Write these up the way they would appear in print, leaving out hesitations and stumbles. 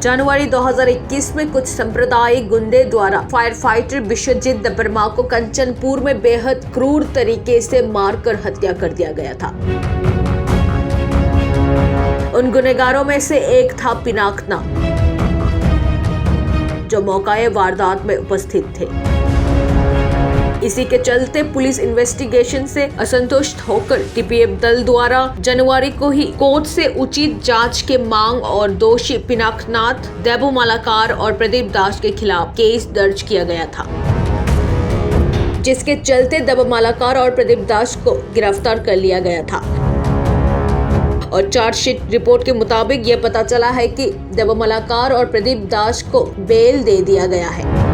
जनवरी 2021 में कुछ सांप्रदायिक गुंडे द्वारा फायर फाइटर विश्वजीत दबरमा को कंचनपुर में बेहद क्रूर तरीके से मारकर हत्या कर दिया गया था। उन गुनहगारों में से एक था पिनाकना, जो मौकाए वारदात में उपस्थित थे। इसी के चलते पुलिस इन्वेस्टिगेशन से असंतुष्ट होकर टीपीएफ दल द्वारा जनवरी को ही कोर्ट से उचित जांच के मांग और दोषी पिनाकनाथ, देबू मालाकार और प्रदीप दास के खिलाफ केस दर्ज किया गया था, जिसके चलते देबू मालाकार और प्रदीप दास को गिरफ्तार कर लिया गया था। और चार्जशीट रिपोर्ट के मुताबिक ये पता चला है कि देबू मालाकार और प्रदीप दास को बेल दे दिया गया है।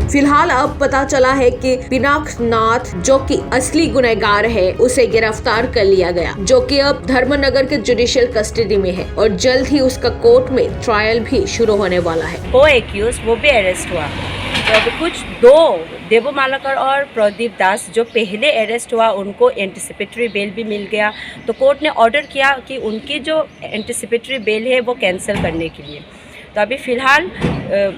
फिलहाल अब पता चला है कि पिनाकनाथ, जो कि असली गुनहगार है, उसे गिरफ्तार कर लिया गया, जो कि अब धर्मनगर के जुडिशियल कस्टडी में है और जल्द ही उसका कोर्ट में ट्रायल भी शुरू होने वाला है। वो एक्यूज वो भी अरेस्ट हुआ। तो अभी कुछ दो देबू मालाकर और प्रदीप दास जो पहले अरेस्ट हुआ, उनको एंटिसिपेटरी बेल भी मिल गया। तो कोर्ट ने ऑर्डर किया कि उनकी जो एंटिसिपेटरी बेल है वो कैंसिल करने के लिए। तो अभी फ़िलहाल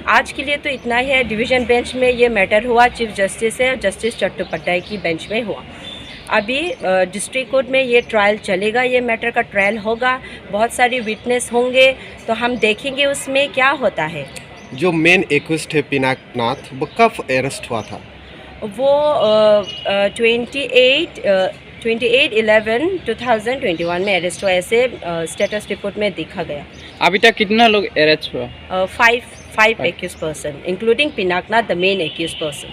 आज के लिए तो इतना ही है। डिवीज़न बेंच में ये मैटर हुआ, चीफ जस्टिस से जस्टिस चट्टोपाध्याय की बेंच में हुआ। अभी डिस्ट्रिक्ट कोर्ट में ये ट्रायल चलेगा, ये मैटर का ट्रायल होगा, बहुत सारी विटनेस होंगे, तो हम देखेंगे उसमें क्या होता है। जो मेन एक्यूज्ड है पिनाकनाथ, वो कब अरेस्ट हुआ था? वो 28/11/2021 में अरेस्ट हुआ, ऐसे स्टेटस रिपोर्ट में देखा गया। अभी तक कितना लोग अरेस्ट हुआ? 5 accused person, including Pinaknath, the main accused person.